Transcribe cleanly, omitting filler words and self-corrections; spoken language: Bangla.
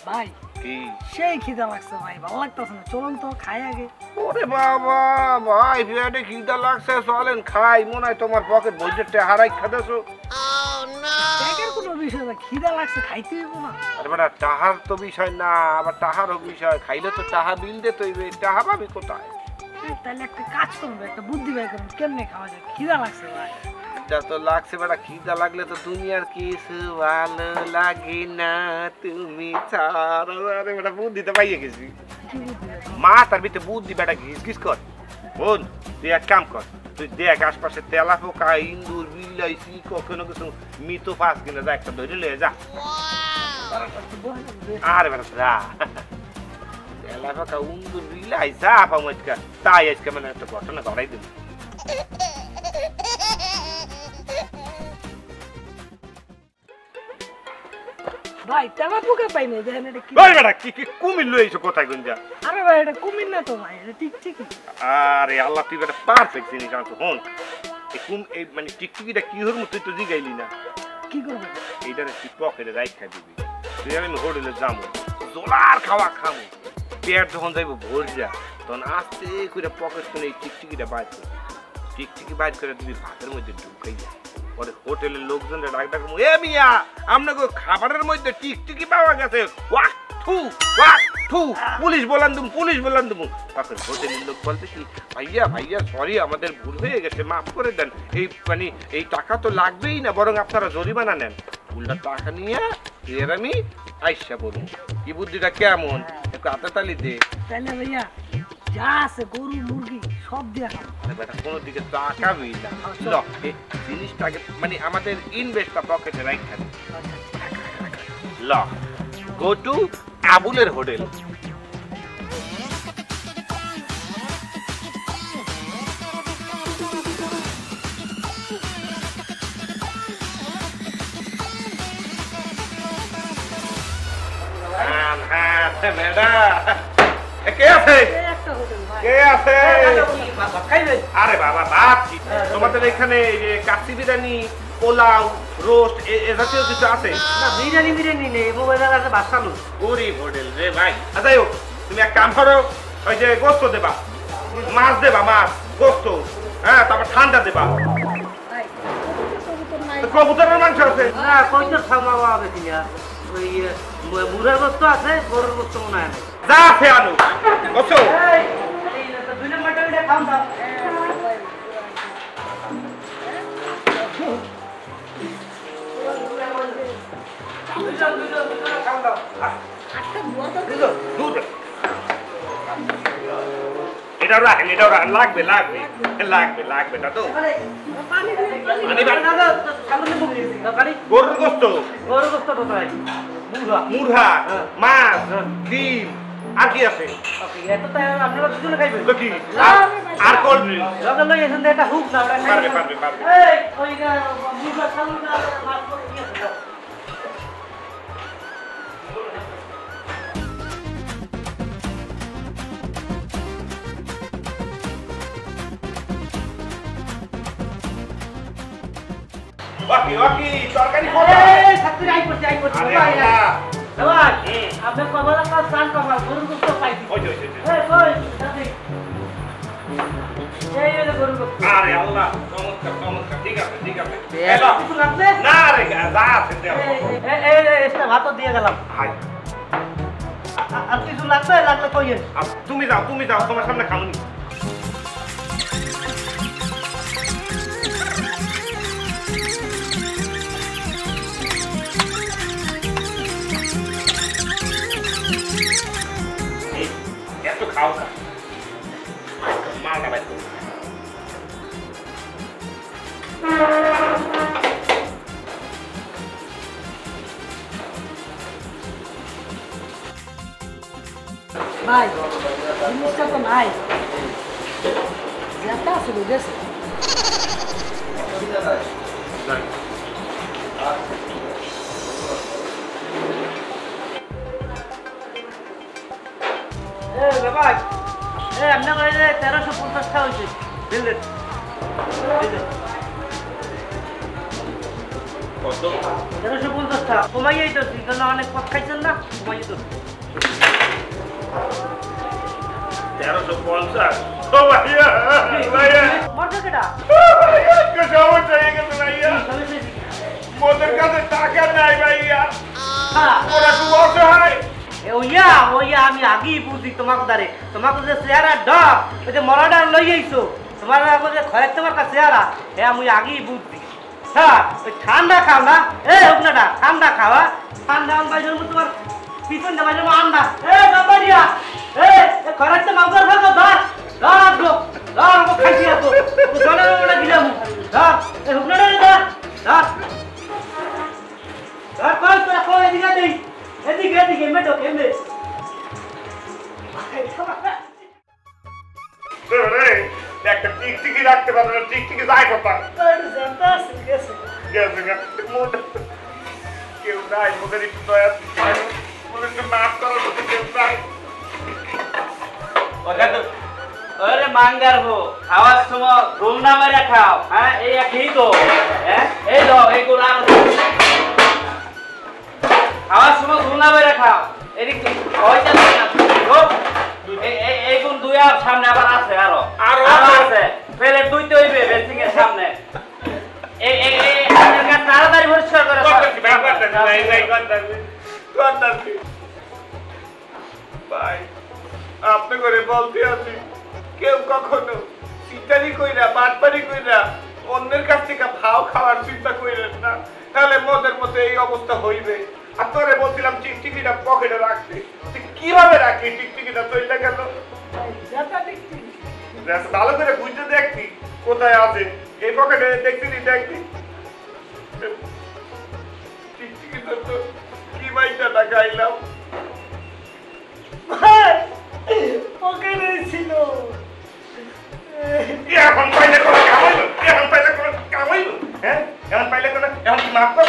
ভাই কি সেই খিদা লাগছে ভাই, ভালো লাগতেছে না, চলুন তো খাই আগে। ওরে বাবা ভাই পেটে খিদা লাগছে, চলেন খাই। মনে হয় তোমার পকেট বজেটটা হারাই খাদেছো। ট্যাগের কোনো বিষয় না, খিদা লাগছে খাইতে হইব না। আরে বেটা টাহার তো বিষয় না, আবার টাহারও বিষয়। খাইলে তো টাহা বিল দিতে হইবে, টাহা পাবি কোথায়? তাহলে একটা কাজ করবো, একটা বুদ্ধি বের করুন, কেমনে খাওয়া যায়, খিদা লাগছে ভাই। খিদা তো লাগছে বেটা, খিদা লাগলে তো দুনিয়ার কিছু ভালো লাগে না, তুমি ছাড়া। আরে বেটা বুদ্ধি তো পাইয়ে গেছি। কি বুদ্ধি বের করুন? মা তার ভিতরে বুদ্ধি বেটা ঘিস ঘিস কর। বোন তুই এক কাম কর, তুই দেখ আশপাশে তেলা পোকা, ইন্দুর, বিলাই, কখনো কিছু মৃত পাস কিনা, যা একটা ধরে লয়ে যা। আরে বেটা যা, তেলা পোকা, ইন্দুর, বিলাই যা পাবো আজকে, তাই আজকে মানে একটা ঘটনা ঘটাই দেব। ভাই তেলা পোকা পাই না, দেখেন এটা কি। ওই বেটা কি কি কুমির লয়ে এসো কোথায় গুঞ্জা? আরে ভাই এটা কুমির না তো ভাই, এটা টিকটিকি। আরে আল্লাহ তুই বেটা পারফেক্ট জিনিস আনছো। হন এই মানে টিকটিকিটা কি হর তুই তো জিগাইলি না। কি করবো? এইটারে তুই পকেটে রাইখা দিবি, তুই আমি হোটেলে যাবো, জোলার খাওয়া খাবো। পেট যখন যাইবো ভোর যা, তখন আস্তে করে পকেট করে এই টিকটিকিটা বাইর কর। টিকটিকি বাইর করে তুমি ভাতের মধ্যে ঢুকাই যা। পরে হোটেলের লোকজনরা ডাক ডাক, এ মিয়া আপনাকে খাবারের মধ্যে টিকটিকি পাওয়া গেছে, ওয়াক থু ওয়াক থু, পুলিশ বলান দেবো, পুলিশ বলান দেবো। তখন হোটেলের লোক বলতে কি, ভাইয়া ভাইয়া সরি আমাদের ভুল হয়ে গেছে, মাফ করে দেন। এই মানে এই টাকা তো লাগবেই না, বরং আপনারা জরিমানা নেন। উল্টা টাকা নিয়ে এর আমি আইসা বলুন। কি বুদ্ধিটা কেমন, একটু হাতে তালি দে। তাহলে ভাইয়া যা আছে গরু মুরগি সব দিয়ে খাবো। আরে বেটা কোনো দিকে তাকাবি না, ল এই জিনিসটাকে মানে আমাদের ইনভেস্টটা পকেটে রাখা দে। ল গো টু আবুলের হোটেল। কে আছে? একটা হোটেল ভাই। কে আছে? খাইবেন? আরে বাবা ভাত কি? তোমাদের এখানে কাচ্চি বিরিয়ানি, পোলাও, রোস্ট এ জাতীয় কিছু আছে? না বিরিয়ানি বিরিয়ানি নেই, মোবাইল আছে বাসালু। গরিব হোটেল রে ভাই। আচ্ছা হোক, তুমি এক কাম করো, ওই যে গোস্ত দেবা, মাছ দেবা, মাছ গোস্ত, হ্যাঁ তারপর ঠান্ডা দেবা। কবুতরের মাংস আছে? না কইতো খাওয়া হবে কিনা, ওই মুরগির গোস্ত আছে, গরুর গোস্ত মনে হয় না। যা ফে আনো বুঝছো? দুই নম্বরটা এটা খাও দাও। এটাও রাখেন, এটাও রাখেন, লাগবে লাগবে লাগবে লাগবে না তো। গরুর গোস্ত, গরুর গোস্ত কোথায়? মুরহা, মাছ, ডিম, আর কি আছে? আপনারা দুজনে খাইবেন তো কি আর কোল্ড ড্রিঙ্ক? লগে লগে এখান থেকে একটা হুক দাও। পারবে পারবে পারবে। এই ওই মুরগা খালু না মাছ করে দিয়েছে দাও। ওয়াকি ওয়াকি তরকারি কোথায়? এই ছাত্রী আই করছে আরে ভাই আল্লাহ। ভাই আপনি কমলা কাজ চান কমলা গরুর গোস্ত পাইছি। ওই যে, ওই যে, ওই যে। এই কই ছাত্রী এই হলো গরুর গোস্ত। আরে আল্লাহ, চমৎকার চমৎকার, ঠিক আছে ঠিক আছে। কিছু লাগবে? না রে যা আছে দেও। এই এটা ভাত দিয়ে গেলাম। হাই আর কিছু লাগবে? লাগলে কইয়েন। তুমি যাও তোমার সামনে খামুনি। এত খাও না, মালটা বাইর করো। ভাই জিনিসটা তো নাই, যেটা আছে বুঝেছে। ভাই আপনার 1350 টাকা হয়েছে। কত 1350 টাকা কমাইয়াই তো কারণ অনেক পথ খাইছেন না কমাইয়াই তো 1350 ও ভাইয়া ভাইয়া মরছে কেটা কি সমস্যা হয়ে গেছে ভাইয়া মোদের কাছে টাকা নাই ভাইয়া ওরা খুব অসহায় ওইয়া আমি আগেই বুঝি তোমাকে দাঁড়ে তোমাকে যে চেহারা ডক ওই যে মরাটা লই আইছো তোমার যে ঘরের তোমার কাছে চেহারা হ্যাঁ আমি আগেই বুঝছি হ্যাঁ ওই ঠান্ডা খাও না হুকনাটা ঠান্ডা খাওয়া ঠান্ডা বাইরের মধ্যে তোমার পিছন দে বাইরের আন্ডা বাবারিয়া ঘরের তো মাউকার ভাগো ধর ধর আসলো ধর আমাকে খাইছি আসো জলের ওটা দিলাম ধর হুকনাটা ধর ধর ধর কই তোরা কই এদিকে দেই এদিকে মেটো কেমনে রে একটা টিকটিকি রাখতে পারবে না টিকটিকি যায় কোথায় গেছে কেউ নাই ওদের একটু দয়া ওদেরকে মাফ করার মতো কেউ নাই अरे मांगार हो खावार समय घूम ना मेरा खाओ हाँ ये ठीक हो ये लो एक गुना खावार समय घूम ना मेरा खाओ এদিক কই যাচ্ছে না গো এই কোন দুই আর সামনে আবার আছে আরো আছে ফেলে দুইতে হইবে বেসিং এর সামনে এই আপনার কাছে তাড়াতাড়ি পরিষ্কার করে ভাই আপনি করে বলতে আছি কেউ কখনো চিটারি কইরা বাটপারি কইরা অন্যের কাছ থেকে ভাও খাওয়ার চিন্তা কইরেন না তাহলে মদের মধ্যে এই অবস্থা হইবে আর তোরে বলছিলাম টিকটিকিটা পকেটে রাখতে তুই কিভাবে রাখলি টিকটিকিটা চলে গেল ভালো করে বুঝতে দেখতি কোথায় আছে এই পকেটে দেখতি টিকটিকিটা তো কি মাইটা গাইলাম পকেটে ছিল এখন পাইলে কোনো কামাইলো হ্যাঁ এখন পাইলে কোনো এখন কি মাফ কর